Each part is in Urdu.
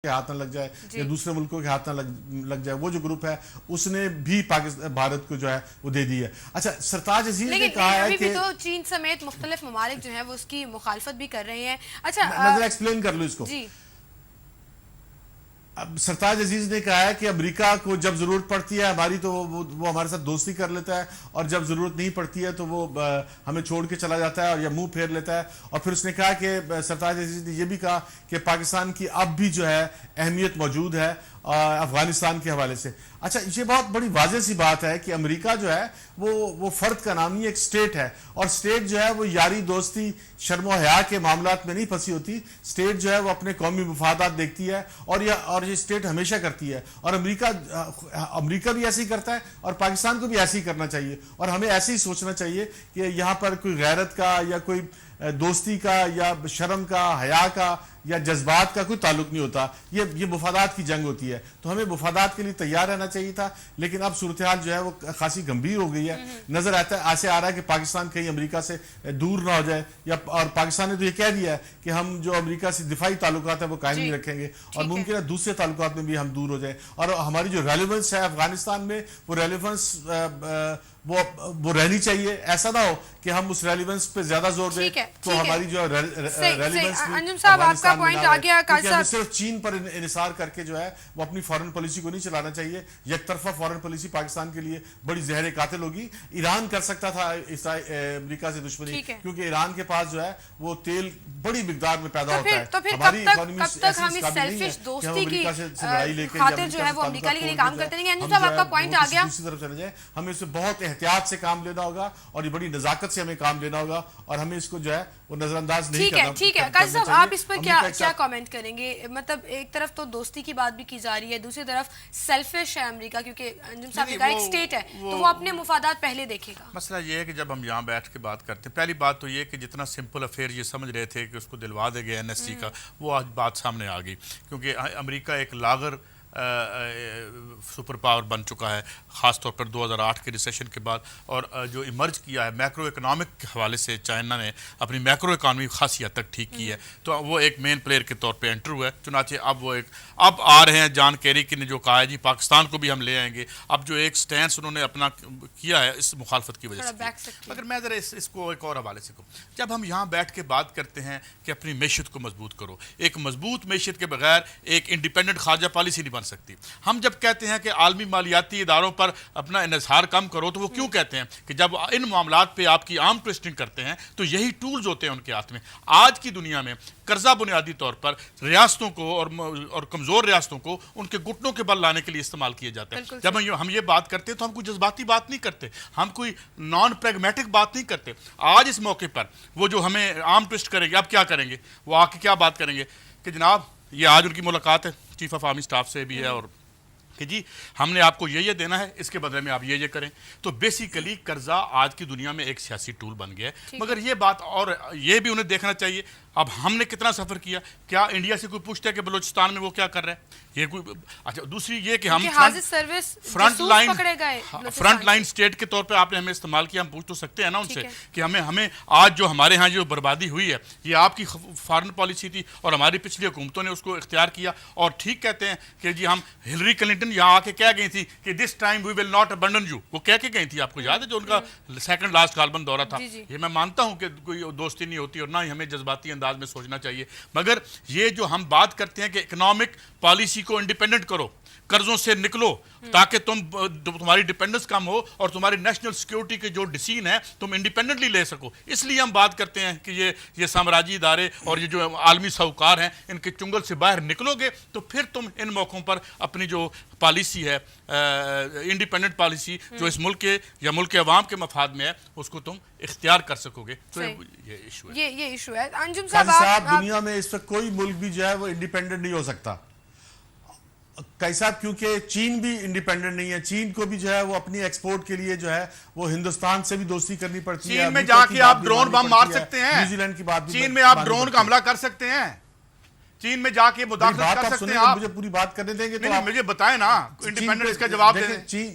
کے ہاتھ نہ لگ جائے یا دوسرے ملکوں کے ہاتھ نہ لگ جائے، وہ جو گروپ ہے اس نے بھی بھارت کو جو ہے وہ دے دی ہے۔ اچھا، سرتاج عزیز نے کہا ہے کہ تو چین سمیت مختلف ممالک جو ہیں وہ اس کی مخالفت بھی کر رہے ہیں۔ اچھا نظر ایکسپلین کر لو اس کو۔ سرتاج عزیز نے کہا ہے کہ امریکہ کو جب ضرورت پڑتی ہے ہماری تو وہ ہمارے ساتھ دوستی کر لیتا ہے، اور جب ضرورت نہیں پڑتی ہے تو وہ ہمیں چھوڑ کے چلا جاتا ہے اور یا منہ پھیر لیتا ہے۔ اور پھر اس نے کہا کہ سرتاج عزیز نے یہ بھی کہا کہ پاکستان کی اب بھی جو ہے اہمیت موجود ہے افغانستان کے حوالے سے۔ اچھا، یہ بہت بڑی واضح سی بات ہے کہ امریکہ جو ہے وہ فرد کا نام نہیں، ایک سٹیٹ ہے، اور سٹیٹ جو ہے وہ یاری دوستی شرم و حیا کے معاملات میں نہیں پھنسی ہوتی۔ سٹیٹ جو ہے وہ اپنے قومی مفادات دیکھتی ہے اور یہ سٹیٹ ہمیشہ کرتی ہے، اور امریکہ بھی ایسے ہی کرتا ہے اور پاکستان کو بھی ایسے ہی کرنا چاہیے، اور ہمیں ایسے ہی سوچنا چاہیے کہ یہاں پر کوئی غیرت کا یا کوئی دوستی کا یا شرم کا، حیا کا یا جذبات کا کوئی تعلق نہیں ہوتا، یہ مفادات کی جنگ ہوتی ہے۔ تو ہمیں مفادات کے لیے تیار رہنا چاہیے تھا، لیکن اب صورتحال جو ہے وہ خاصی گمبھیر ہو گئی ہے۔ نظر ایسے آ رہا ہے کہ پاکستان کہیں امریکہ سے دور نہ ہو جائے، اور پاکستان نے تو یہ کہہ دیا ہے کہ ہم جو امریکہ سے دفاعی تعلقات ہیں وہ قائم نہیں رکھیں گے، اور ممکن ہے دوسرے تعلقات میں بھی ہم دور ہو جائیں، اور ہماری جو ریلیونس ہے افغانستان میں وہ ریلیونس وہ رہنی چاہیے۔ ایسا نہ ہو کہ ہم اس ریلیونس پہ زیادہ زور دیں تو ہماری جو ریلیونس انجم صاحب آپ کا پوائنٹ آ گیا۔ ہمیں صرف چین پر انحصار کر کے جو ہے وہ اپنی فارن پالیسی کو نہیں چلانا چاہیے۔ یک طرفہ فارن پالیسی پاکستان کے لیے بڑی زہر قاتل ہوگی۔ ایران کر سکتا تھا امریکہ سے دشمنی، کیونکہ ایران کے پاس جو ہے وہ تیل بڑی مقدار میں پیدا ہوتا ہے۔ تو پھر کب تک ہم اس سیلفش دوستی کی خاطر جو ہے وہ امریکہ کے لیے کام کرتے رہیں گے؟ انجم صاحب آپ کا پوائنٹ آ گیا۔ دوسری طرف چلے جائیں، ہمیں اس سے بہت احتیاط سے کام لینا ہوگا، اور یہ بڑی نزاکت سے ہمیں کام لینا ہوگا، اور ہمیں اس کو جو ہے وہ نظر انداز نہیں کرنا۔ ٹھیک ہے قاضی صاحب، آپ اس پر کیا کامنٹ کریں گے؟ مطلب ایک طرف تو دوستی کی بات بھی کی جا رہی ہے، دوسری طرف سیلفش ہے امریکہ، کیونکہ انجم صاحب نے کہا ایک سٹیٹ ہے تو وہ اپنے مفادات پہلے دیکھے گا۔ مسئلہ یہ ہے کہ جب ہم یہاں بیٹھ کے بات کرتے ہیں، پہلی بات تو یہ کہ جتنا سمپل افیئر یہ سمجھ رہے تھے کہ اس کو دلوا دے گئے NSC کا، وہ آج بات سامنے آ گئی، کیونکہ امریکہ ایک لاغر سپر پاور بن چکا ہے، خاص طور پر 2008 کے ریسیشن کے بعد، اور جو ایمرج کیا ہے میکرو اکنامک کے حوالے سے چائنا نے اپنی میکرو اکانومی خاصی حد تک ٹھیک کی ہے، تو وہ ایک مین پلیئر کے طور پہ انٹر ہوا ہے۔ چنانچہ اب آ رہے ہیں جان کیری نے جو کہا ہے جی پاکستان کو بھی ہم لے آئیں گے، اب جو ایک سٹینس انہوں نے اپنا کیا ہے اس مخالفت کی وجہ سے۔ مگر میں ذرا اس کو ایک اور حوالے سے کہوں، جب ہم یہاں بیٹھ کے بات کرتے ہیں کہ اپنی معیشت کو مضبوط کرو، ایک مضبوط معیشت کے بغیر ایک انڈیپینڈنٹ خارجہ پالیسی نہیں بن سکتی۔ ہم جب کہتے ہیں کہ عالمی مالیاتی اداروں پر اپنا انحصار کم کرو، تو وہ کیوں کہتے ہیں کہ جب ان معاملات پہ آپ کی عام ٹوسٹنگ کرتے ہیں تو یہی ٹولز ہوتے ہیں ان کے ہاتھ میں۔ آج کی دنیا میں قرضہ بنیادی طور پر ریاستوں کو اور کمزور ریاستوں کو ان کے گھٹنوں کے بل لانے کے لیے استعمال کیا جاتا ہے۔ جب ہم یہ بات کرتے ہیں تو ہم کوئی جذباتی بات نہیں کرتے، ہم کوئی نان پریگمیٹک بات نہیں کرتے۔ آج اس موقع پر وہ جو ہمیں عام ٹوسٹ کریں گے، اب کیا کریں گے؟ وہ آ کے کیا بات کریں گے کہ جناب یہ آج ان کی ملاقات ہے چیف آف آرمی سٹاف سے بھی ہے، اور کہ جی ہم نے آپ کو یہ دینا ہے، اس کے بدلے میں آپ یہ کریں۔ تو بیسیکلی قرضہ آج کی دنیا میں ایک سیاسی ٹول بن گیا ہے۔ مگر یہ بات اور یہ بھی انہیں دیکھنا چاہیے، اب ہم نے کتنا سفر کیا، کیا انڈیا سے کوئی پوچھتا ہے کہ بلوچستان میں وہ کیا کر رہا ہے؟ یہ کوئی اچھا، دوسری یہ کہ ہم فرنٹ لائن سٹیٹ کے طور پہ آپ نے ہمیں استعمال کیا، ہم پوچھ تو سکتے ہیں نا ان سے کہ ہمیں آج جو ہمارے ہاں جو بربادی ہوئی ہے یہ آپ کی فارن پالیسی تھی، اور ہماری پچھلی حکومتوں نے اس کو اختیار کیا۔ اور ٹھیک کہتے ہیں کہ جی ہم ہلری کلنٹن یہاں آ کے کہہ گئی تھی کہ this time we will not abandon you, وہ کہہ کے گئی تھی، آپ کو یاد ہے جو ان کا سیکنڈ لاسٹ کاربن دورہ تھا۔ یہ میں مانتا ہوں کہ کوئی دوستی نہیں ہوتی اور نہ ہی ہمیں جذباتی انداز میں سوچنا چاہیے، مگر یہ جو ہم بات کرتے ہیں کہ اکنامک پالیسی کو انڈیپینڈنٹ کرو، قرضوں سے نکلو تاکہ تمہاری ڈیپینڈنس کم ہو اور تمہاری نیشنل سیکیورٹی کے جو ڈیسیژن ہے تم انڈیپینڈنٹلی لے سکو۔ اس لیے ہم بات کرتے ہیں کہ یہ سامراجی ادارے اور یہ جو عالمی ساہوکار ہیں ان کے چنگل سے باہر نکلو گے تو پھر تم ان موقعوں پر اپنی جو پالیسی ہے انڈیپینڈنٹ پالیسی جو اس ملک کے یا ملک کے عوام کے مفاد میں ہے اس کو تم اختیار کر سکو گے۔ تو یہ ایشو ہے۔ انجم صاحب دنیا میں اس وقت کوئی ملک بھی جو ہے وہ انڈیپینڈنٹ نہیں ہو سکتا صاحب، کیونکہ چین بھی انڈیپینڈنٹ نہیں ہے۔ چین کو بھی جو ہے وہ اپنی ایکسپورٹ کے لیے جو ہے وہ ہندوستان سے بھی دوستی کرنی پڑتی ہے۔ چین میں جا کے آپ ڈرون بم مار سکتے ہیں، نیوزی لینڈ کی بات، چین میں آپ ڈرون کا حملہ کر سکتے ہیں، چین میں جا کے مداخلت کر سکتے ہیں۔ آپ مجھے پوری بات کرنے دیں گے تو مجھے بتائیں نا، انڈیپینڈنس کا جواب دیں۔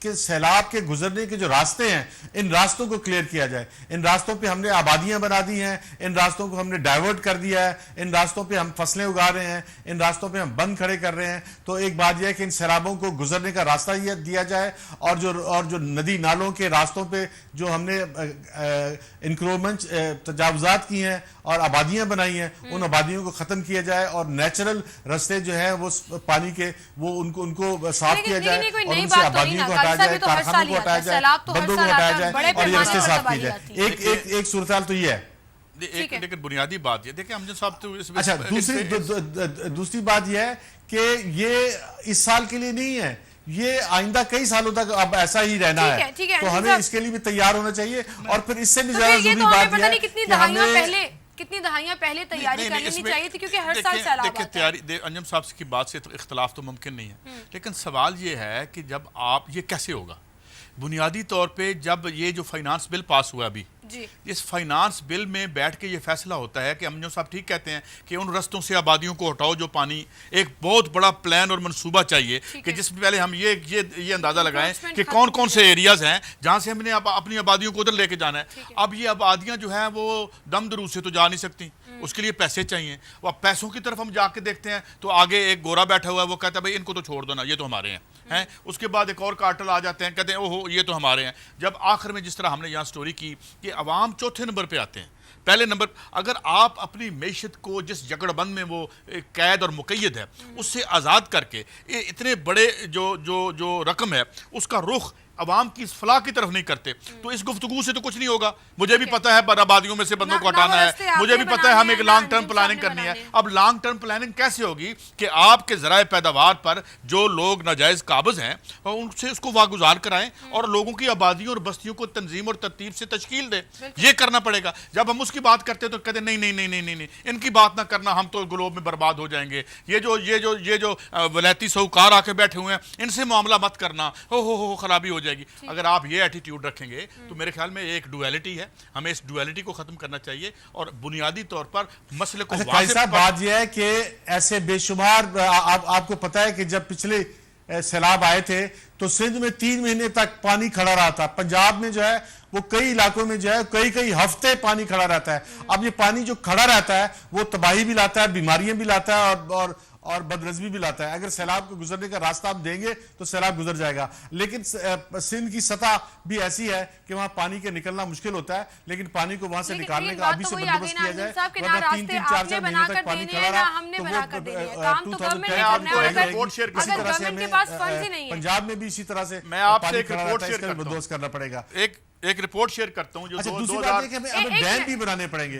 کہ سیلاب کے گزرنے کے جو راستے ہیں ان راستوں کو کلیئر کیا جائے. ان راستوں پہ ہم نے آبادیاں بنا دی ہیں, ان راستوں کو ہم نے ڈائیورٹ کر دیا ہے, ان راستوں پہ ہم فصلیں اگا رہے ہیں, ان راستوں پہ ہم بند کھڑے کر رہے ہیں. تو ایک بات یہ ہے کہ ان سیلابوں کو گزرنے کا راستہ یہ دیا جائے, اور جو ندی نالوں کے راستوں پہ جو ہم نے انکرومنٹ تجاوزات کی ہیں اور آبادیاں بنائی ہیں ان آبادیوں کو ختم کیا جائے, اور نیچرل رستے جو ہیں وہ پانی کے وہ ان کو صاف کیا جائے, اور ان سے آبادیوں کو ہٹایا جائے, کارخانوں کو ہٹایا جائے, بندوں کو ہٹایا جائے, اور یہ رستے صاف کیے جائے. ایک صورتحال تو یہ ہے. لیکن بنیادی بات یہ دیکھیں امجد صاحب تو اچھا, دوسری بات یہ ہے کہ یہ اس سال کے لیے نہیں ہے, یہ آئندہ کئی سالوں تک اب ایسا ہی رہنا ہے, تو ہمیں اس کے لیے بھی تیار ہونا چاہیے. اور پھر اس سے بھی زیادہ ضروری بات یہ ہے کہ کتنی دہائیاں پہلے تیاری کرنی چاہیے تھی, کیونکہ ہر سال سیلاب آتا ہے. انجم صاحب کی بات سے اختلاف تو ممکن نہیں ہے, لیکن سوال یہ ہے کہ جب آپ یہ کیسے ہوگا بنیادی طور پہ جب یہ جو فائنانس بل پاس ہوا ابھی, اس فائنانس بل میں بیٹھ کے یہ فیصلہ ہوتا ہے کہ امجد صاحب ٹھیک کہتے ہیں کہ ان رستوں سے آبادیوں کو ہٹاؤ جو پانی, ایک بہت بڑا پلان اور منصوبہ چاہیے کہ جس میں پہلے ہم یہ اندازہ لگائیں کہ کون کون سے ایریاز ہیں جہاں سے ہم نے اپنی آبادیوں کو ادھر لے کے جانا ہے. اب یہ آبادیاں جو ہیں وہ دم درود سے تو جا نہیں سکتی, اس کے لیے پیسے چاہیے. وہ پیسوں کی طرف ہم جا کے دیکھتے ہیں تو آگے ایک گورا بیٹھا ہوا ہے, وہ کہتا ہے بھائی ان کو تو چھوڑ دو نا, یہ تو ہمارے ہیں. اس کے بعد ایک اور کارٹل آ جاتے ہیں, کہتے ہیں اوہو یہ تو ہمارے ہیں. جب آخر میں جس طرح ہم نے یہاں سٹوری کی کہ عوام چوتھے نمبر پہ آتے ہیں, پہلے نمبر اگر آپ اپنی معیشت کو جس جگڑ بند میں وہ قید اور مقید ہے اس سے آزاد کر کے اتنے بڑے جو رقم ہے اس کا رخ عوام کی اس فلاح کی طرف نہیں کرتے, تو اس گفتگو سے تو کچھ نہیں ہوگا. مجھے بھی پتا ہے برآبادیوں میں سے بندوں کو ہٹانا ہے, مجھے بھی پتا ہے ہمیں ایک لانگ ٹرم پلاننگ کرنی ہے. اب لانگ ٹرم پلاننگ کیسے ہوگی کہ آپ کے ذرائع پیداوار پر جو لوگ ناجائز قابض ہیں ان سے اس کو واگزار کرائیں اور لوگوں کی آبادیوں اور بستیوں کو تنظیم اور ترتیب سے تشکیل دیں. یہ کرنا پڑے گا. جب ہم اس کی بات کرتے ہیں تو کہتے ہیں نہیں ان کی بات نہ کرنا, ہم تو گلوب میں برباد ہو جائیں گے. یہ جو ولیتی سہوکار آ کے بیٹھے ہوئے ہیں ان سے معاملہ مت کرنا, ہو خرابی ہو جائے گی. اگر آپ یہ ایٹیٹیوڈ رکھیں گے تو میرے خیال میں ایک ڈویلٹی ہے, ہمیں اس ڈویلٹی کو ختم کرنا چاہیے اور بنیادی طور پر مسئلے کو واضح. بات یہ ہے کہ ایسے بے شمار آپ کو پتا ہے کہ جب پچھلے سیلاب آئے تھے تو سندھ میں 3 مہینے تک پانی کھڑا رہا تھا. پنجاب میں جو ہے وہ کئی علاقوں میں جو ہے کئی ہفتے پانی کھڑا رہتا ہے. اب یہ پانی جو کھڑا رہتا ہے وہ تباہی بھی لاتا ہے, بیماریاں بھی لاتا ہے اور بدنظمی بھی لاتا ہے. اگر سیلاب کو گزرنے کا راستہ آپ دیں گے تو سیلاب گزر جائے گا. لیکن سندھ کی سطح بھی ایسی ہے کہ وہاں پانی کے نکلنا مشکل ہوتا ہے, لیکن پانی کو وہاں سے نکالنے کا ابھی سے بندوبست کیا جائے. ورنہ 3-4 مہینے تک پانی کھڑا رہا تو پنجاب میں بھی اسی طرح سے پانی کھڑا رہتا ہے, اس کا بندوبست کرنا پڑے گا. ایک رپورٹ شیئر کرتا ہوں. دوسری بات ہے کہ ہمیں ڈیم بھی بنانے پڑیں گے.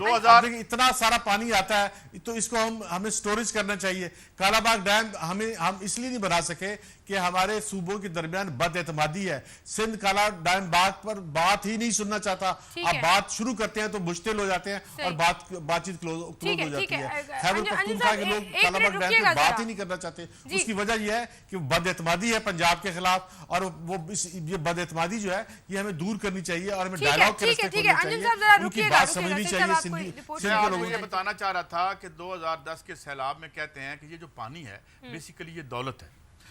اتنا سارا پانی آتا ہے تو اس کو ہمیں سٹوریج کرنا چاہیے. کالا باغ ڈیم ہم اس لیے نہیں بنا سکے کہ ہمارے صوبوں کے درمیان بد اعتمادی ہے. سندھ کالا ڈیم باغ پر بات ہی نہیں سننا چاہتا. آپ بات شروع کرتے ہیں تو مشتل ہو جاتے ہیں اور بات چیت کلوز ہو جاتی ہے. خیبر پختونخوا کے لوگ کالا باغ ڈیم پر بات ہی نہیں کرنا چاہتے. اس کی وجہ یہ ہے کہ بد اعتمادی ہے پنجاب کے خلاف, اور وہ یہ بد اعتمادی جو ہے یہ ہمیں دور کرنی چاہیے اور ہمیں ڈائیلاگ کے راستے کھولنا چاہیے, ان کی بات سمجھنی چاہیے. سندھ کے لوگوں یہ بتانا چاہ رہا تھا کہ 2010 کے سیلاب میں کہتے ہیں کہ یہ جو پانی ہے بیسیکلی یہ دولت ہے,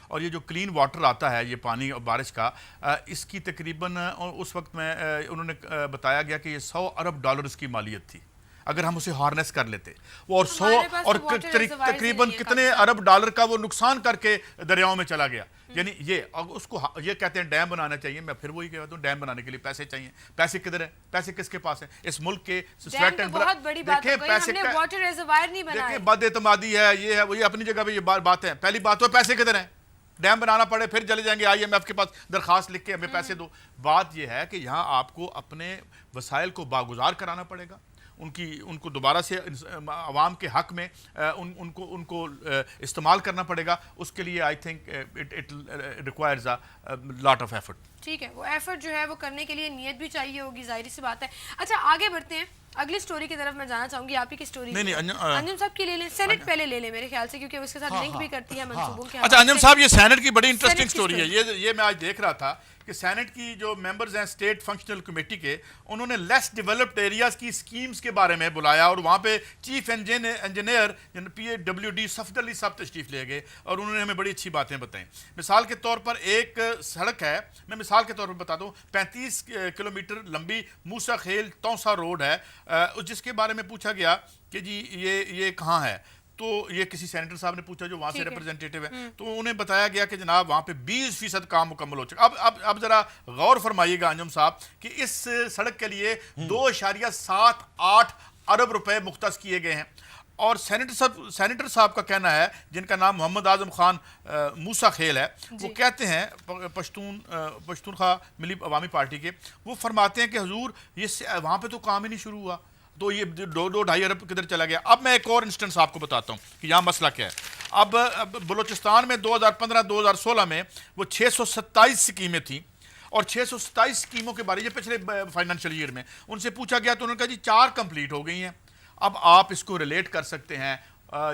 اور یہ جو کلین واٹر آتا ہے یہ پانی بارش کا, اس کی تقریباً اس وقت میں انہوں نے بتایا گیا کہ یہ $100 ارب اس کی مالیت تھی اگر ہم اسے ہارنس کر لیتے. اور تقریباً کتنے ارب ڈالر کا وہ نقصان کر کے دریاؤں میں چلا گیا. یعنی اس کو یہ کہتے ہیں ڈیم بنانا چاہیے. میں پھر وہی کہتا ہوں ڈیم بنانے کے لیے پیسے چاہیے. پیسے کدھر ہیں؟ پیسے کس کے پاس ہیں؟ اس ملک کے دیکھیں بد اعتمادی ہے, یہ ہے وہ اپنی جگہ پہ یہ بات ہے. پہلی بات تو پیسے کدھر ہیں؟ ڈیم بنانا پڑے پھر چلے جائیں گے IMF کے پاس درخواست لکھ کے ہمیں پیسے دو. بات یہ ہے کہ یہاں آپ کو اپنے وسائل کو باگزار کرانا پڑے گا, ان کو دوبارہ سے عوام کے حق میں ان کو استعمال کرنا پڑے گا. اس کے لیے I think it requires a lot of effort. ٹھیک ہے, وہ ایفرٹ جو ہے وہ کرنے کے لیے نیت بھی چاہیے ہوگی, ظاہری سی بات ہے. اچھا آگے بڑھتے ہیں. اگلی سٹوری کی طرف میں جانا چاہوں گی، آپ ہی کی سٹوری نہیں انجم صاحب کی لے لیں، سینٹ پہلے لے لیں میرے خیال سے، کیونکہ اس کے ساتھ لنک بھی کرتی ہے منصوبوں کے. اچھا انجم صاحب، یہ سینٹ کی بڑی انٹرسٹنگ سٹوری ہے. یہ میں آج دیکھ رہا تھا کہ سینٹ کی جو ممبرز ہیں اسٹیٹ فنکشنل کمیٹی کے، انہوں نے لیس ڈیولپڈ ایریاز کی اسکیمز کے بارے میں بلایا، اور وہاں پہ چیف انجینئر PAWD صفدر علی صاحب تشریف لے گئے، اور انہوں نے ہمیں بڑی اچھی باتیں بتائیں. مثال کے طور پر ایک سڑک ہے، میں مثال کے طور پر بتا دوں، 35 کلومیٹر لمبی موسیٰ خیل تونسا روڈ ہے، جس کے بارے میں پوچھا گیا کہ جی یہ کہاں ہے. تو یہ کسی سینیٹر صاحب نے پوچھا جو وہاں سے ریپرزینٹیٹیو ہیں، تو انہیں بتایا گیا کہ جناب وہاں پہ 20% کام مکمل ہو چکا. اب ذرا غور فرمائیے گا انجم صاحب کہ اس سڑک کے لیے 2.78 ارب روپے مختص کیے گئے ہیں. اور سینیٹر صاحب کا کہنا ہے، جن کا نام محمد اعظم خان موسیٰ خیل ہے، وہ کہتے ہیں پشتونخوا ملی عوامی پارٹی کے، وہ فرماتے ہیں کہ حضور یہ وہاں پہ تو کام ہی نہیں شروع ہوا، تو یہ 2.5 ارب کدھر چلا گیا. اب میں ایک اور انسٹنس آپ کو بتاتا ہوں کہ یہاں مسئلہ کیا ہے. اب بلوچستان میں 2015-2016 میں وہ 627 اسکیمیں تھیں، اور 627 اسکیموں کے بارے یہ پچھلے فائنانشل ایئر میں ان سے پوچھا گیا تو انہوں نے کہا جی 4 کمپلیٹ ہو گئی ہیں. اب آپ اس کو ریلیٹ کر سکتے ہیں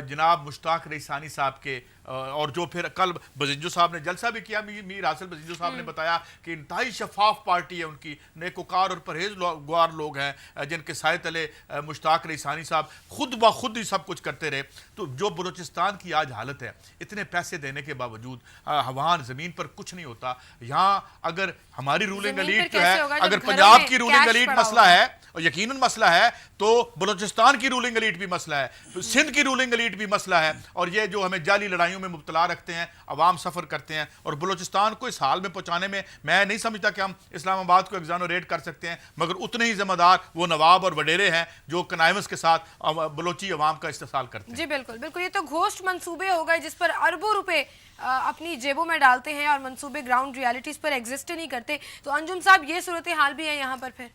جناب مشتاق ریسانی صاحب کے، اور جو پھر کل بزنجو صاحب نے جلسہ بھی کیا، میر حاصل بزنجو صاحب نے بتایا کہ انتہائی شفاف پارٹی ہے ان کی، نیکوکار اور پرہیزگار لوگ ہیں جن کے سائے تلے مشتاق ریسانی صاحب خود بخود ہی سب کچھ کرتے رہے. تو جو بلوچستان کی آج حالت ہے، اتنے پیسے دینے کے باوجود وہاں زمین پر کچھ نہیں ہوتا. یہاں اگر ہماری رولنگ ایلیٹ جو ہے، اگر پنجاب کی رولنگ ایلیٹ مسئلہ ہے، اور یقیناً مسئلہ ہے، تو بلوچستان کی رولنگ ایلیٹ بھی مسئلہ ہے، سندھ کی رولنگ ایلیٹ بھی مسئلہ ہے. اور یہ جو ہمیں جعلی لڑائیوں میں مبتلا رکھتے ہیں، عوام سفر کرتے ہیں، اور بلوچستان کو اس حال میں پہنچانے میں میں نہیں سمجھتا کہ ہم اسلام آباد کو ایگزانوریٹ کر سکتے ہیں، مگر اتنے ہی ذمہ دار وہ نواب اور وڈیرے ہیں جو کنائمس کے ساتھ بلوچی عوام کا استحصال کرتے ہیں. جی بالکل بالکل، یہ تو گھوسٹ منصوبے ہو گئے جس پر اربوں روپے اپنی جیبوں میں ڈالتے ہیں، اور منصوبے گراؤنڈ ریالٹیز پر ایگزسٹ نہیں کرتے. تو انجم صاحب یہ صورتحال بھی ہے یہاں پر پھر؟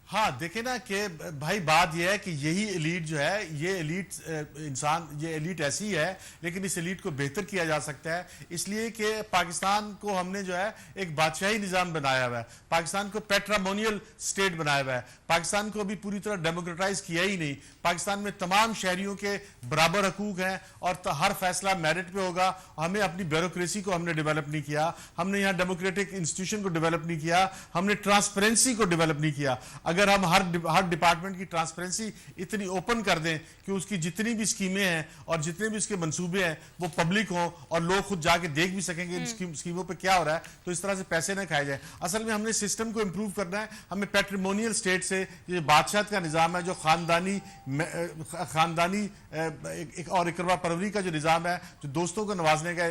ہاں دیکھیں نا کہ بھائی بات یہ ہے کہ یہی ایلیٹ جو ہے، یہ ایلیٹ ایسی ہے، لیکن اس ایلیٹ کو بہتر کیا جا سکتا ہے، اس لیے کہ پاکستان کو ہم نے جو ہے ایک بادشاہی نظام بنایا ہوا ہے، پاکستان کو پیٹرامونیل سٹیٹ بنایا ہوا ہے، پاکستان کو ابھی پوری طرح ڈیموکریٹائز کیا ہی نہیں. پاکستان میں تمام شہریوں کے برابر حقوق ہیں، اور ہر فیصلہ میرٹ پہ ہوگا. ہمیں اپنی بیوروکریسی کو ہم نے ڈیولپ نہیں کیا، ہم نے یہاں ڈیموکریٹک انسٹیٹیوشن کو ڈیولپ نہیں کیا، ہم نے ٹرانسپیرنسی کو ڈیولپ نہیں کیا. اگر ہم ہر ڈپارٹمنٹ کی ٹرانسپیرنسی اتنی اوپن کر دیں کہ اس کی جتنی بھی اسکیمیں ہیں اور جتنے بھی اس کے منصوبے ہیں وہ پبلک ہوں، اور لوگ خود جا کے دیکھ بھی سکیں گے ان اسکیموں پہ کیا ہو رہا ہے، تو اس طرح سے پیسے نہ کھائے جائیں. اصل میں ہم نے سسٹم کو امپروو کرنا ہے. ہمیں پیٹریمونیل سٹیٹ سے، یہ بادشاہت کا نظام ہے جو خاندانی اور اقربا پروری کا جو نظام ہے، جو دوستوں کو نوازنے کا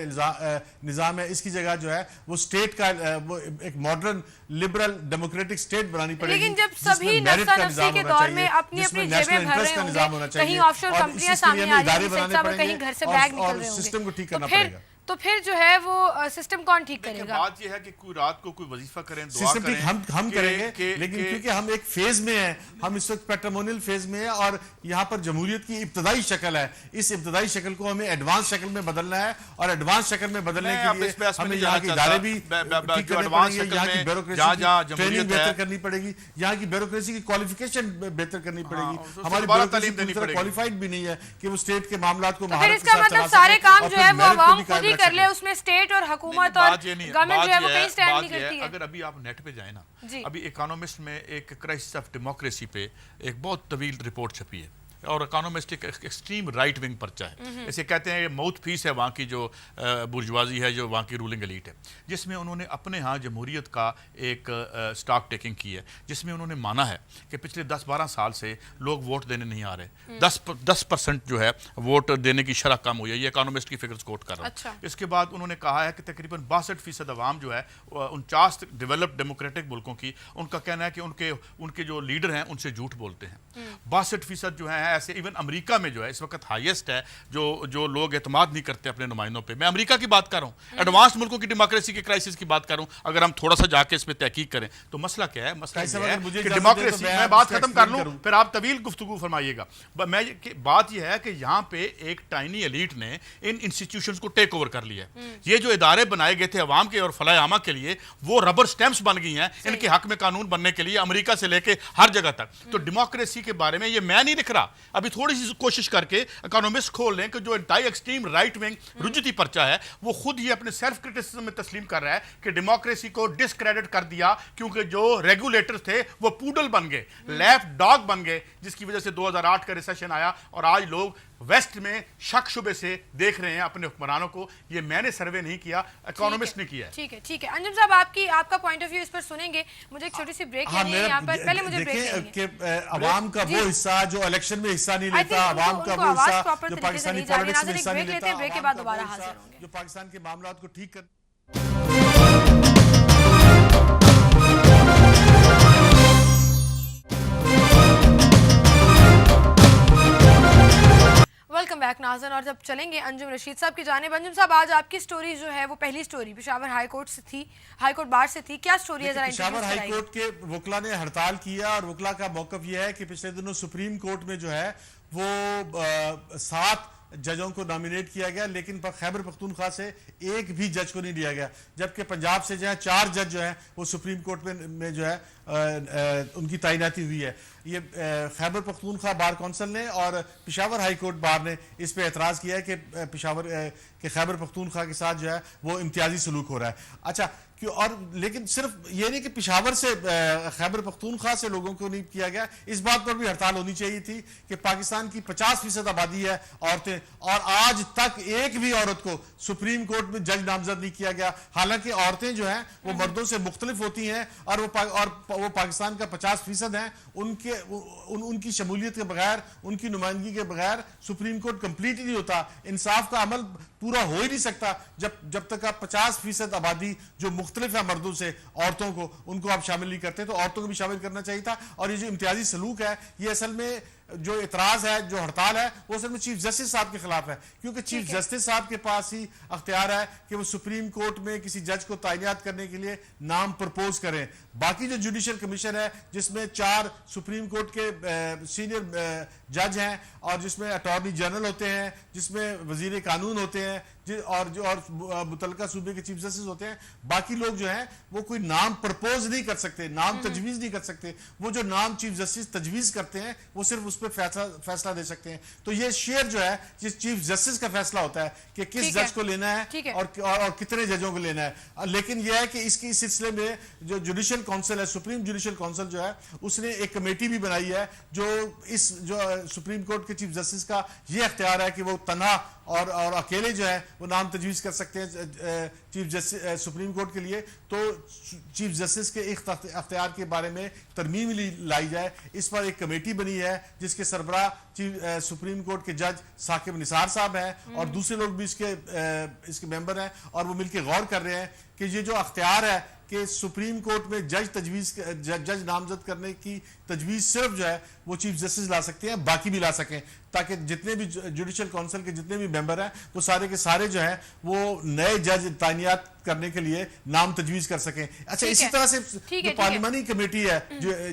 نظام ہے، اس کی جگہ جو ہے وہ سٹیٹ کا وہ ایک ماڈرن لبرل ڈیموکریٹک سٹیٹ بنانی پڑے گی. لیکن جب سبھی نفسا نفسی کے دور میں اپنی اپنی جیبیں بھر رہے ہوں گے، کہیں آف شور کمپنیاں سامنے آ رہی ہیں، کہیں گھر سے بیگ نکل رہے ہوں گے، سسٹم کو ٹھیک کرنا پڑے گا. تو پھر جو ہے وہ سسٹم کون ٹھیک کرے گا؟ بات یہ ہے کہ کوئی رات کو کوئی وظیفہ کریں، دعا کریں. ہم کریں گے، لیکن کیونکہ ہم ایک فیز میں ہیں، ہم اس وقت پیٹرامونیل فیز میں ہیں، اور یہاں پر جمہوریت کی ابتدائی شکل ہے. اس ابتدائی شکل کو ہمیں ایڈوانس شکل میں بدلنا ہے، اور ایڈوانس شکل میں بدلنے کے لیے ہمیں یہاں کے ادارے بھی ٹھیک کرنے پڑیں گے، یہاں کی بیوروکریسی کی ٹریننگ بہتر کرنی پڑے گی، یہاں کی بیوروکریسی کی کوالیفیکیشن بہتر کرنی پڑے گی. ہماری بیوروکریسی کوالیفائڈ بھی نہیں ہے کہ وہ اسٹیٹ کے معاملات کو پھر اس کا مطلب سارے کام جو ہے وہ عوام خود ہی کر لے، اس میں اسٹیٹ اور حکومت اور گورنمنٹ جو ہے وہ کہیں سٹینڈ نہیں کرتی ہے. اگر ابھی آپ نیٹ پہ جائیں نا، ابھی اکانومسٹ میں ایک کرائسس آف ڈیموکریسی پہ ایک بہت طویل رپورٹ چھپی ہے، اور اکانومسٹ ایک ایکسٹریم رائٹ ونگ پرچہ ہے. اسے کہتے ہیں یہ ماؤتھ پیس ہے وہاں کی جو برجوازی ہے، جو وہاں کی رولنگ ایلیٹ ہے، جس میں انہوں نے اپنے ہاں جمہوریت کا ایک سٹاک ٹیکنگ کی ہے، جس میں انہوں نے مانا ہے کہ پچھلے 10-12 سال سے لوگ ووٹ دینے نہیں آ رہے. 10% جو ہے ووٹ دینے کی شرح کم ہوئی ہے. یہ اکانومسٹ کی فگرز کوٹ کر رہا ہوں. اس کے بعد انہوں نے کہا ہے کہ تقریباً 62% عوام جو ہے 49 ڈیولپڈ ڈیموکریٹک ملکوں کی، ان کا کہنا ہے کہ ان کے جو لیڈر ہیں ان سے جھوٹ بولتے ہیں. 62% جو ہیں ایسے ایون امریکہ میں جو ہے اس وقت ہائیسٹ ہے جو لوگ اعتماد نہیں کرتے اپنے نمائندوں پہ. میں امریکہ کی بات کر رہا ہوں, ایڈوانس ملکوں کی ڈیموکریسی کے کرائسس کی بات کر رہا ہوں. اگر ہم تھوڑا سا جا کے اس میں تحقیق کریں تو مسئلہ کیا ہے؟ مسئلہ یہ ہے کہ ڈیموکریسی, میں بات ختم کر لوں پھر آپ طویل گفتگو فرمائیے گا. بات یہ ہے کہ یہاں پہ ایک ٹائنی ایلیٹ نے ان انسٹیٹیوشنز کو ٹیک اوور کر لیا ہے. یہ جو ادارے بنائے گئے تھے عوام کے اور فلاح عامہ کے لیے, وہ ربر سٹیمپس بن گئی ہیں ان کے حق میں قانون بننے کے لیے, امریکہ سے لے کے ہر جگہ تک. تو ڈیموکریسی کے بارے میں یہ میں نہیں لکھ رہا, ابھی تھوڑی سی کوشش کر کے اکانومسٹ کھول لیں کہ جو انٹائی ایکسٹریم رائٹ ونگ رجتی پرچہ ہے وہ خود ہی اپنے سیلف کرٹیسزم میں تسلیم کر رہا ہے کہ ڈیموکریسی کو ڈسکریڈٹ کر دیا کیونکہ جو ریگولیٹر تھے وہ پوڈل بن گئے, لیپ ڈاگ بن گئے, جس کی وجہ سے 2008 کا ریسیشن آیا اور آج لوگ ویسٹ میں شک شبے سے دیکھ رہے ہیں اپنے حکمرانوں کو. یہ میں نے سروے نہیں کیا, اکانومسٹ نے کیا ہے. ٹھیک ہے انجم صاحب, آپ کا پوائنٹ آف ویو اس پر سنیں گے. مجھے ایک چھوٹی سی بریک لینی ہے یہاں پر. پہلے مجھے بریک لینی ہے کہ عوام کا وہ حصہ جو الیکشن میں حصہ نہیں لیتا, عوام کا وہ حصہ جو پاکستانی پالیٹکس میں حصہ نہیں لیتا, بریک کے بعد دوبارہ حاضر ہوں گے. جو پاکستان کے معاملات کو ٹھیک کر ویلکم بیک ناظرین. اور جب چلیں گے انجم رشید صاحب کی جانب. انجم صاحب, آج آپ کی سٹوری جو ہے وہ پہلی سٹوری پشاور ہائی کورٹ سے تھی, ہائی کورٹ بار سے تھی. کیا سٹوری ہے ذرا پشاور ہائی کورٹ کے وکلا نے ہڑتال کیا اور وکلا کا موقف یہ ہے کہ پچھلے دنوں سپریم کورٹ میں جو ہے وہ 7 ججوں کو نامینیٹ کیا گیا, لیکن خیبر پختونخوا سے ایک بھی جج کو نہیں دیا گیا, جبکہ پنجاب سے جو ہے 4 جج جو ہیں وہ سپریم کورٹ میں جو ہے ان کی تعیناتی ہوئی ہے. یہ خیبر پختونخوا بار کونسل نے اور پشاور ہائی کورٹ بار نے اس پہ اعتراض کیا ہے کہ خیبر پختونخوا کے ساتھ جو ہے وہ امتیازی سلوک ہو رہا ہے. اچھا, اور لیکن صرف یہ نہیں کہ پشاور سے خیبر پختونخوا سے لوگوں کو نہیں کیا گیا, اس بات پر بھی ہڑتال ہونی چاہیے تھی کہ پاکستان کی 50% آبادی ہے عورتیں, اور آج تک ایک بھی عورت کو سپریم کورٹ میں جج نامزد نہیں کیا گیا. حالانکہ عورتیں جو ہیں وہ مردوں سے مختلف ہوتی ہیں اور وہ پاکستان کا 50% ہیں. ان کی شمولیت کے بغیر, ان کی نمائندگی کے بغیر سپریم کورٹ کمپلیٹ ہی نہیں ہوتا. انصاف کا عمل پورا ہو ہی نہیں سکتا جب تک آپ 50% آبادی جو مختلف ہے مردوں سے, عورتوں کو, ان کو آپ شامل نہیں کرتے. تو عورتوں کو بھی شامل کرنا چاہیے تھا. اور یہ جو امتیازی سلوک ہے, یہ اصل میں جو اعتراض ہے, جو ہڑتال ہے, وہ اصل میں چیف جسٹس صاحب کے خلاف ہے, کیونکہ چیف جسٹس صاحب کے پاس ہی اختیار ہے کہ وہ سپریم کورٹ میں کسی جج کو تعینات کرنے کے لیے نام پرپوز کریں. باقی جو جوڈیشل کمیشن ہے, جس میں 4 سپریم کورٹ کے سینئر جج ہیں اور جس میں اٹارنی جنرل ہوتے ہیں, جس میں وزیر قانون ہوتے ہیں اور متعلقہ صوبے کے چیف جسٹس ہوتے ہیں, باقی لوگ جو ہیں وہ کوئی نام پرپوز نہیں کر سکتے, نام تجویز نہیں کر سکتے. وہ جو نام چیف جسٹس تجویز کرتے ہیں وہ صرف اس پہ فیصلہ دے سکتے ہیں. تو یہ شیئر جو ہے جس چیف جسٹس کا فیصلہ ہوتا ہے کہ کس جج کو لینا ہے اور کتنے ججوں کو لینا ہے. لیکن یہ ہے کہ اس سلسلے میں جو جوڈیشل کونسل ہے, سپریم جوڈیشل کونسل جو ہے, اس نے ایک کمیٹی بھی بنائی ہے جو سپریم کورٹ کے چیف جسٹس کا یہ اختیار ہے کہ وہ تنہا اور اکیلے جو ہے وہ نام تجویز کر سکتے ہیں چیف جسٹس سپریم کورٹ کے لیے. تو چیف جسٹس کے اختیار کے بارے میں ترمیم لائی جائے, اس پر ایک کمیٹی بنی ہے جس کے سربراہ سپریم کورٹ کے جج ثاقب نثار صاحب ہیں اور دوسرے لوگ بھی اس کے ممبر ہیں, اور وہ مل کے غور کر رہے ہیں کہ یہ جو اختیار ہے کہ سپریم کورٹ میں جج نامزد کرنے کی تجویز صرف جو ہے وہ چیف جسٹس لا سکتے ہیں, باقی بھی لا سکیں, تاکہ جتنے بھی جوڈیشل کونسل کے جتنے بھی ممبر ہیں وہ سارے کے سارے جو ہیں وہ نئے جج تعینات کرنے کے لیے نام تجویز کر سکیں. اچھا, اسی طرح سے جو پارلیمانی کمیٹی ہے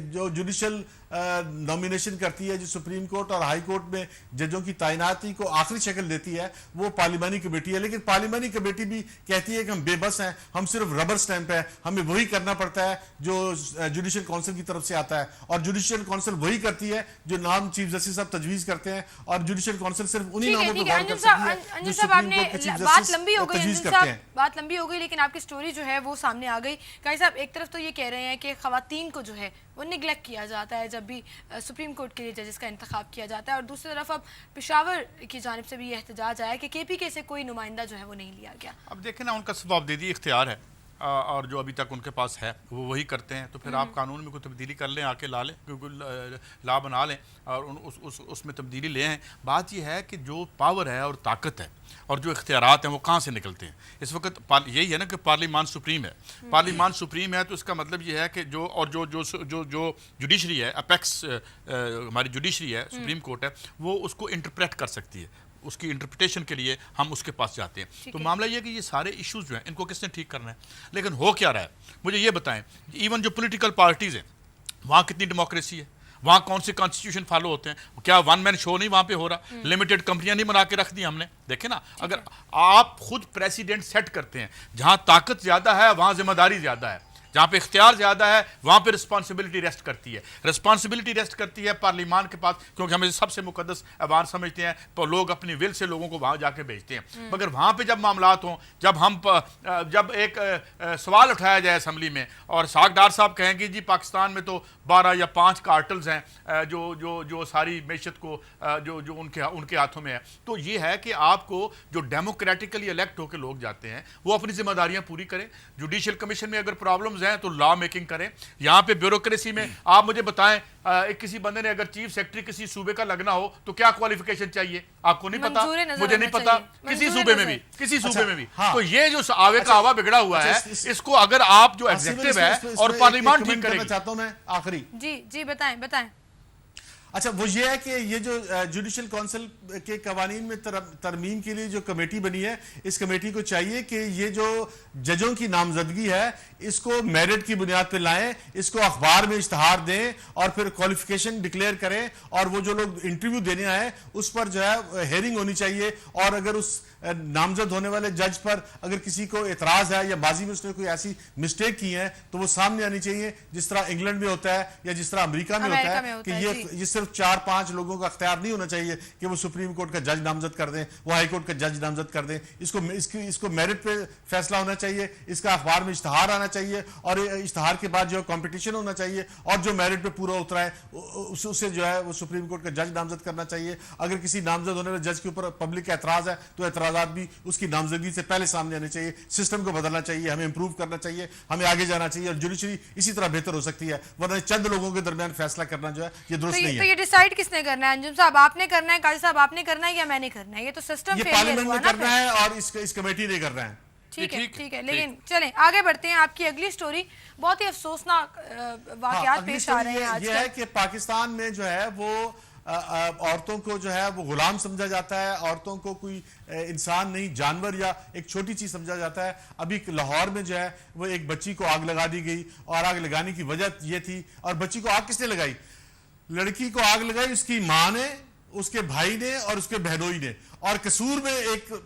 جو جوڈیشل نومینیشن کرتی ہے, جو سپریم کورٹ اور ہائی کورٹ میں ججوں کی تعیناتی کو آخری شکل دیتی ہے, وہ پارلیمانی کمیٹی ہے. لیکن پارلیمانی کمیٹی بھی کہتی ہے کہ ہم بے بس ہیں, ہم صرف ربر سٹیمپ ہیں, ہمیں وہی کرنا پڑتا ہے جو جوڈیشل کونسل کی طرف سے آتا ہے, اور جوڈیشل کونسل وہی کرتی ہے جو نام چیف جسٹس صاحب تجویز کرتے ہیں, اور جوڈیشل کونسل صرف انہی ناموں پہ غور کر سکتی ہے جو سپریم کورٹ کے چیف جسٹس تجویز کرتے ہیں. بات لمبی ہو گئی لیکن آپ کی سٹوری جو ہے وہ سامنے آ گئی. قاضی صاحب, ایک طرف تو یہ کہہ رہے ہیں کہ خواتین کو جو ہے وہ نگلیکٹ کیا جاتا ہے جب بھی سپریم کورٹ کے لیے ججز کا انتخاب کیا جاتا ہے, اور دوسری طرف اب پشاور کی جانب سے بھی یہ احتجاج آیا کہ کے پی کے سے کوئی نمائندہ جو ہے وہ نہیں لیا گیا. اب دیکھیں نا, ان کا ثواب دے دی اختیار ہے, اور جو ابھی تک ان کے پاس ہے وہ وہی کرتے ہیں، تو پھر آپ قانون میں کوئی تبدیلی کر لیں، آ کے لا لیں، لا بنا لیں اور اس میں تبدیلی لے آئیں۔ بات یہ ہے کہ جو پاور ہے اور طاقت ہے اور جو اختیارات ہیں وہ کہاں سے نکلتے ہیں؟ اس وقت یہی ہے نا کہ پارلیمان سپریم ہے، پارلیمان سپریم ہے، تو اس کا مطلب یہ ہے کہ جو جوڈیشری ہے، اپیکس ہماری جوڈیشری ہے، سپریم کورٹ ہے، وہ اس کو انٹرپریٹ کر سکتی ہے، اس کی انٹرپریٹیشن کے لیے ہم اس کے پاس جاتے ہیں۔ تو معاملہ یہ ہے کہ یہ سارے ایشوز جو ہیں ان کو کس نے ٹھیک کرنا ہے، لیکن ہو کیا رہا ہے مجھے یہ بتائیں۔ ایون جو پولیٹیکل پارٹیز ہیں وہاں کتنی ڈیموکریسی ہے، وہاں کون سے کانسٹیٹیوشن فالو ہوتے ہیں؟ کیا ون مین شو نہیں وہاں پہ ہو رہا؟ لمیٹڈ کمپنیاں نہیں بنا کے رکھ دی ہم نے؟ دیکھیں نا، اگر آپ خود پریسیڈنٹ سیٹ کرتے ہیں، جہاں طاقت زیادہ ہے وہاں ذمہ داری زیادہ ہے، جہاں پہ اختیار زیادہ ہے وہاں پہ رسپانسبلٹی ریسٹ کرتی ہے، رسپانسبلٹی ریسٹ کرتی ہے پارلیمان کے پاس، کیونکہ ہمیں سب سے مقدس ایوان سمجھتے ہیں، تو لوگ اپنی ول سے لوگوں کو وہاں جا کے بھیجتے ہیں۔ مگر وہاں پہ جب معاملات ہوں، جب ایک سوال اٹھایا جائے اسمبلی میں اور ساکھ ڈار صاحب کہیں گے جی پاکستان میں تو 12 یا 5 کارٹلز ہیں جو ساری معیشت کو جو ان کے ہاتھوں میں ہے، تو یہ ہے کہ آپ کو جو ڈیموکریٹکلی الیکٹ ہو کے لوگ جاتے ہیں وہ اپنی ذمہ داریاں پوری کریں۔ جوڈیشل کمیشن میں اگر پرابلمز ہیں تو لا میکنگ کریں، یہاں پہ بیوروکریسی میں آپ مجھے بتائیں، کسی بندے نے اگر چیف سیکرٹری کسی صوبے کا لگنا ہو تو کیا کوالیفیکیشن چاہیے؟ آپ کو نہیں پتا، مجھے نہیں پتا، کسی صوبے میں بھی۔ تو یہ جو آوے کا آوا بگڑا ہوا ہے، اس کو اگر آپ جو ایگزیکٹو ہے اور پارلیمان ٹھیک کرے گی۔ چاہتا ہوں میں آخری جی بتائیں۔ اچھا وہ یہ ہے کہ یہ جو جوڈیشل کونسل کے قوانین میں ترمیم کے لیے جو کمیٹی بنی ہے، اس کمیٹی کو چاہیے کہ یہ جو ججوں کی نامزدگی ہے اس کو میرٹ کی بنیاد پہ لائیں، اس کو اخبار میں اشتہار دیں اور پھر کوالیفیکیشن ڈکلیئر کریں، اور وہ جو لوگ انٹرویو دینے آئے اس پر جو ہے ہیئرنگ ہونی چاہیے، اور اگر اس نامزد ہونے والے جج پر اگر کسی کو اعتراض ہے یا ماضی میں اس نے کوئی ایسی مسٹیک کی ہے تو وہ سامنے آنی چاہیے، جس طرح انگلینڈ میں ہوتا ہے یا جس طرح امریکہ میں ہوتا ہے کہ یہ صرف 4-5 لوگوں کا اختیار نہیں ہونا چاہیے کہ وہ سپریم کورٹ کا جج نامزد کر دیں، وہ ہائی کورٹ کا جج نامزد کر دیں۔ اس کو میرٹ پہ فیصلہ ہونا چاہیے، اس کا اخبار میں اشتہار آنا چاہیے، اور اشتہار کے بعد جو ہے کمپٹیشن ہونا چاہیے، اور جو میرٹ پہ پورا اترا ہے اسے جو ہے وہ سپریم کورٹ کا جج نامزد کرنا چاہیے۔ اگر کسی نامزد ہونے والے جج کے اوپر پبلک کا اعتراض ہے تو اعتراضات بھی اس کی نامزدگی سے پہلے سامنے آنے چاہیے۔ سسٹم کو بدلنا چاہیے، ہمیں امپروو کرنا چاہیے، ہمیں آگے جانا چاہیے، اور جوڈیشری اسی طرح بہتر ہو سکتی ہے، ورنہ چند لوگوں کے درمیان فیصلہ کرنا جو ہے یہ درست نہیں ہے۔ تو یہ ڈیسائیڈ کس نے کرنا ہے؟ انجم صاحب آپ نے کرنا ہے، قاضی صاحب آپ نے کرنا ہے، یا میں نے کرنا ہے؟ یہ تو سسٹم یہ پارلیمنٹ نے کرنا ہے اور اس کمیٹی نے کرنا ہے۔ ٹھیک ہے، لیکن چلیں آگے بڑھتے ہیں۔ آپ کی اگلی سٹوری بہت ہی افسوسناک واقعات پیش آ رہے ہیں آج کل۔ یہ ہے کہ پاکستان میں جو ہے وہ عورتوں کو جو ہے وہ غلام سمجھا جاتا ہے، عورتوں کو کوئی انسان نہیں، جانور یا ایک چھوٹی چیز سمجھا جاتا ہے۔ ابھی لاہور میں جو ہے وہ ایک بچی کو آگ لگا دی گئی، اور آگ لگانے کی وجہ یہ تھی، اور بچی کو آگ کس نے لگائی؟ لڑکی کو آگ لگائی اس کی ماں نے، اس کے بھائی نے اور اس کے بہنوئی نے، اور قصور میں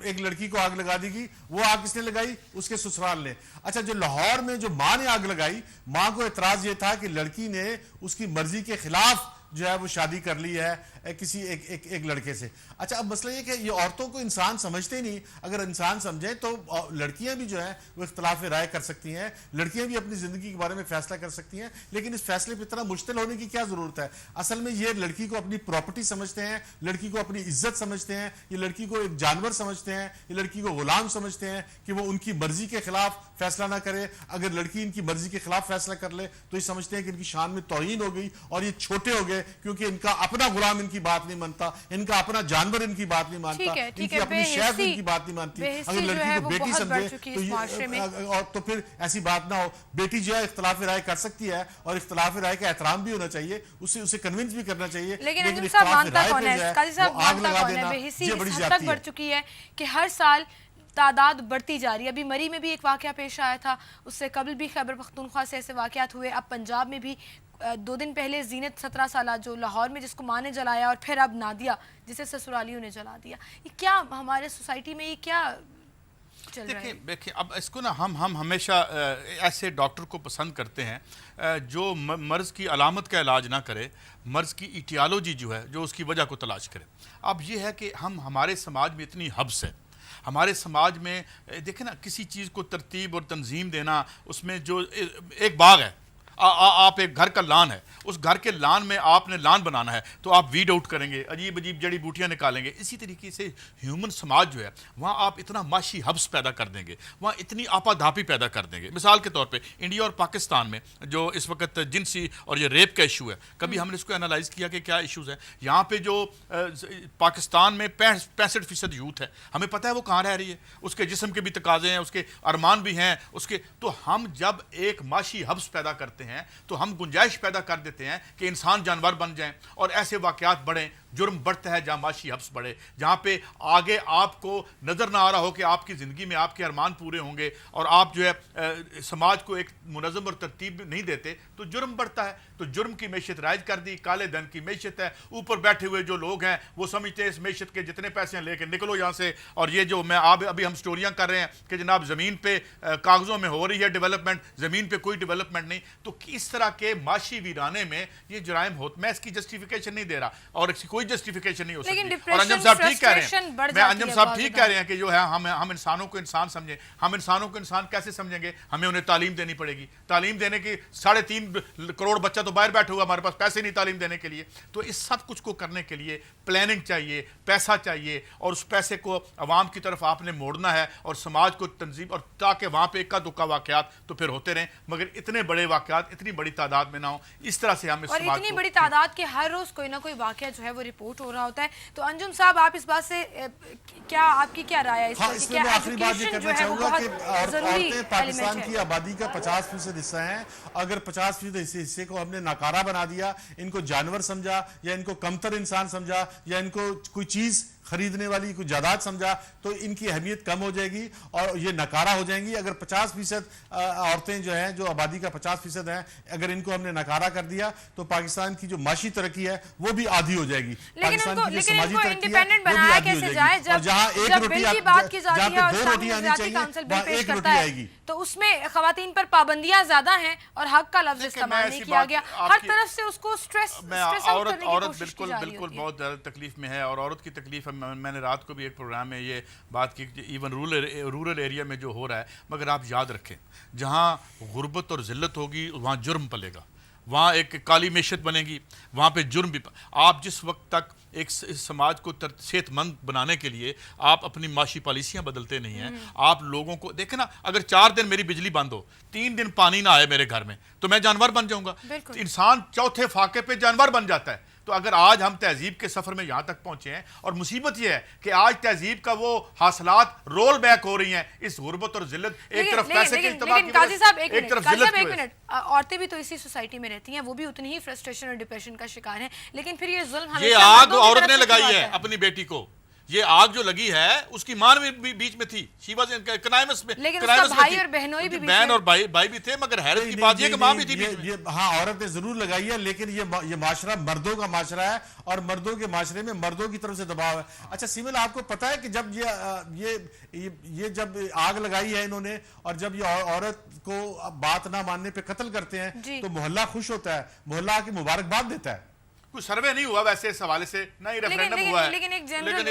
ایک لڑکی کو آگ لگا دی گئی، وہ آگ کس نے لگائی؟ اس کے سسرال نے۔ اچھا، جو لاہور میں جو ماں نے آگ لگائی، ماں کو اعتراض یہ تھا کہ لڑکی نے اس کی مرضی کے خلاف جو ہے وہ شادی کر لی ہے کسی ایک لڑکے سے۔ اچھا، اب مسئلہ یہ کہ یہ عورتوں کو انسان سمجھتے نہیں، اگر انسان سمجھیں تو لڑکیاں بھی جو ہیں وہ اختلاف رائے کر سکتی ہیں، لڑکیاں بھی اپنی زندگی کے بارے میں فیصلہ کر سکتی ہیں، لیکن اس فیصلے پہ اتنا مشتعل ہونے کی کیا ضرورت ہے؟ اصل میں یہ لڑکی کو اپنی پراپرٹی سمجھتے ہیں، لڑکی کو اپنی عزت سمجھتے ہیں، یہ لڑکی کو ایک جانور سمجھتے ہیں، یہ لڑکی کو غلام سمجھتے ہیں کہ وہ ان کی مرضی کے خلاف فیصلہ نہ کرے۔ اگر لڑکی ان کی مرضی کے خلاف فیصلہ کر لے تو یہ سمجھتے ہیں کہ ان کی شان میں توہین ہو گئی اور یہ چھوٹے ہو گئے، کیونکہ ان کا اپنا غلام ان کی بات نہیں مانتا، ان کا اپنا جانور ان کی بات نہیں مانتا، ان کی اپنی شہد ان کی بات نہیں مانتی۔ اگر لڑکی کو بیٹی سمجھے تو پھر ایسی بات نہ ہو۔ بیٹی جو ہے اختلاف رائے کر سکتی ہے، اور اختلاف رائے کا احترام بھی ہونا چاہیے، اسے کنونس بھی کرنا چاہیے، لیکن اختلاف رائے پہ جو ہے وہ آگ لگا دینا یہ بڑی زیادتی ہے۔ بڑھ چکی ہے کہ ہر سال تعداد بڑھتی جا رہی ہے۔ ابھی مری میں بھی ایک واقعہ پیش آیا تھا، اس سے قبل بھی خیبر پختونخوا سے ایسے واقعات ہوئے، اب پنجاب میں بھی 2 دن پہلے زینت 17 سالہ جو لاہور میں جس کو ماں نے جلایا، اور پھر اب نادیہ جسے سسرالیوں نے جلا دیا۔ یہ کیا ہمارے سوسائٹی میں یہ کیا چل رہا ہے؟ دیکھیں اب اس کو نا ہم ہمیشہ ایسے ڈاکٹر کو پسند کرتے ہیں جو مرض کی علامت کا علاج نہ کرے، مرض کی ایٹیالوجی جو ہے جو اس کی وجہ کو تلاش کرے۔ اب یہ ہے کہ ہمارے سماج میں اتنی حبس ہے، ہمارے سماج میں دیکھیں نا کسی چیز کو ترتیب اور تنظیم دینا، اس میں جو ایک باغ ہے، آپ ایک گھر کا لان ہے, اس گھر کے لان میں آپ نے لان بنانا ہے تو آپ ویڈ آؤٹ کریں گے, عجیب عجیب جڑی بوٹیاں نکالیں گے. اسی طریقے سے ہیومن سماج جو ہے وہاں آپ اتنا معاشی ہبس پیدا کر دیں گے, وہاں اتنی آپادھاپی پیدا کر دیں گے. مثال کے طور پہ انڈیا اور پاکستان میں جو اس وقت جنسی اور یہ ریپ کا ایشو ہے, کبھی ہم نے اس کو انالائز کیا کہ کیا ایشوز ہیں یہاں پہ. جو پاکستان میں 65% یوتھ ہے, ہمیں پتہ ہے وہ کہاں رہ رہی ہے, اس کے جسم کے بھی تقاضے ہیں, اس کے ارمان بھی ہیں, اس کے تو ہم جب ایک معاشی حبس پیدا کرتے ہیں تو ہم گنجائش پیدا کر دیتے ہیں کہ انسان جانور بن جائیں اور ایسے واقعات بڑھیں, جرم بڑھتا ہے جہاں معاشی حبس بڑھے, جہاں پہ آگے آپ کو نظر نہ آ رہا ہو کہ آپ کی زندگی میں آپ کے ارمان پورے ہوں گے اور آپ جو ہے سماج کو ایک منظم اور ترتیب نہیں دیتے تو جرم بڑھتا ہے. تو جرم کی معیشت رائج کر دی, کالے دھن کی معیشت ہے, اوپر بیٹھے ہوئے جو لوگ ہیں وہ سمجھتے ہیں اس معیشت کے جتنے پیسے ہیں لے کے نکلو یہاں سے. اور یہ جو میں ابھی ہم سٹوریاں کر رہے ہیں کہ جناب زمین پہ کاغذوں میں ہو رہی ہے ڈیولپمنٹ, زمین پہ کوئی ڈیولپمنٹ نہیں. تو اس طرح کے معاشی ویرانے میں یہ جرائم ہوتے, میں اس کی جسٹیفیکیشن نہیں دے رہا اور اس کی کوئی جسٹیفیکیشن نہیں ہو سکتی. اور انجم صاحب ٹھیک کہہ رہے ہیں, میں انجم صاحب ٹھیک کہہ رہے ہیں کہ جو ہے ہم انسانوں کو انسان سمجھیں. ہم انسانوں کو انسان کیسے سمجھیں گے؟ ہمیں انہیں تعلیم دینی پڑے گی. تعلیم دینے کی 3.5 کروڑ بچہ تو باہر بیٹھا ہوا, ہمارے پاس پیسے نہیں تعلیم دینے کے لیے. تو اس سب کچھ کو کرنے کے لیے پلاننگ چاہیے, پیسہ چاہیے, اور اس پیسے کو عوام کی طرف آپ نے موڑنا ہے اور سماج کو تنظیم, اور تاکہ وہاں پہ اکا دکا واقعات تو پھر ہوتے رہیں مگر اتنے بڑے واقعات اتنی بڑی تعداد میں نہ ہوں. اس طرح سے ہم اس اور سماج اتنی کو بڑی تعداد کے ہر روز کوئی نہ کوئی واقعہ جو ہے وہ رپورٹ ہو رہا ہوتا ہے. تو انجم صاحب آپ اس بات سے کیا, آپ کی کیا رائے ہے اس میں آخری بات یہ کرنا چاہوں گا کہ عورتیں پاکستان کی آبادی کا 50% حصہ ہیں. اگر 50% حصے کو ہم نے ناکارہ بنا دیا, ان کو جانور سمجھا یا ان کو کمتر انسان سمجھا یا ان کو کوئی چیز خریدنے والی کوئی جائیداد سمجھا تو ان کی اہمیت کم ہو جائے گی اور یہ ناکارہ ہو جائیں گی. اگر 50% عورتیں جو ہیں, جو آبادی کا 50% ہیں, اگر ان کو ہم نے ناکارہ کر دیا تو پاکستان کی جو معاشی ترقی ہے وہ بھی آدھی ہو جائے گی. پاکستان کی جو سماجی ترقی ہے وہ بھی آدھی ہو جائے گی. اور جہاں ایک روٹی, جہاں پہ 2 روٹیاں آنی چاہیے وہاں 1 روٹی آئے گی. تو اس میں خواتین پر پابندیاں زیادہ ہیں اور حق کا لفظ استعمال نہیں کیا گیا. ہر طرف سے اس کو سٹریس آؤٹ کرنے کی کوشش کی جا رہی ہوتی ہے. بالکل بہت زیادہ تکلیف میں ہے, اور عورت کی تکلیف میں نے رات کو بھی ایک پروگرام میں یہ بات کی کہ ایون رورل ایریا میں جو ہو رہا ہے, مگر آپ یاد رکھیں جہاں غربت اور ذلت ہوگی وہاں جرم پلے گا, وہاں ایک کالی معیشت بنے گی, وہاں پہ جرم بھی. آپ جس وقت تک ایک سماج کو صحت مند بنانے کے لیے آپ اپنی معاشی پالیسیاں بدلتے نہیں ہیں, آپ لوگوں کو دیکھیں نا, اگر 4 دن میری بجلی بند ہو, 3 دن پانی نہ آئے میرے گھر میں تو میں جانور بن جاؤں گا. انسان چوتھے فاقے پہ جانور بن جاتا ہے. تو اگر آج ہم تہذیب کے سفر میں یہاں تک پہنچے ہیں, اور مصیبت یہ ہے کہ آج تہذیب کا وہ حاصلات رول بیک ہو رہی ہیں اس غربت اور ذلت, ایک طرف پیسے کی اتباع کی وجہ سے, ایک طرف ذلت کی وجہ سے. عورتیں بھی تو اسی سوسائٹی میں رہتی ہیں, وہ بھی اتنی ہی فرسٹریشن اور ڈپریشن کا شکار ہیں, لیکن پھر یہ ظلم یہ آگ عورت نے لگائی ہے اپنی بیٹی کو. یہ آگ جو لگی ہے اس کی ماں بھی بیچ میں تھی, کنائمس میں, لیکن اس کا بھائی اور بہنوئی بھی, بہن اور بھائی بھی تھے, مگر حیرت کی بات یہ کہ ماں بھی تھی. ہاں عورت نے ضرور لگائی ہے, لیکن یہ معاشرہ مردوں کا معاشرہ ہے اور مردوں کے معاشرے میں مردوں کی طرف سے دباؤ ہے. اچھا سیمل, آپ کو پتا ہے کہ جب یہ جب آگ لگائی ہے انہوں نے, اور جب یہ عورت کو بات نہ ماننے پہ قتل کرتے ہیں تو محلہ خوش ہوتا ہے, محلہ آ کے مبارکباد دیتا ہے. کوئی سروے نہیں ہوا ویسے اس حوالے سے, نہ ہی ریفرینڈم ہوا ہے, لیکن ایک جنرل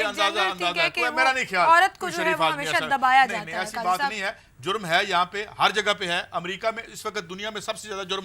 تھنک ہے کہ میرا نہیں خیال عورت کو جو ہے وہ ہمیشہ دبایا جاتا ہے. ایسی بات نہیں ہے, جرم ہے یہاں پہ, ہر جگہ پہ ہے. امریکہ میں اس وقت دنیا میں سب سے زیادہ جرم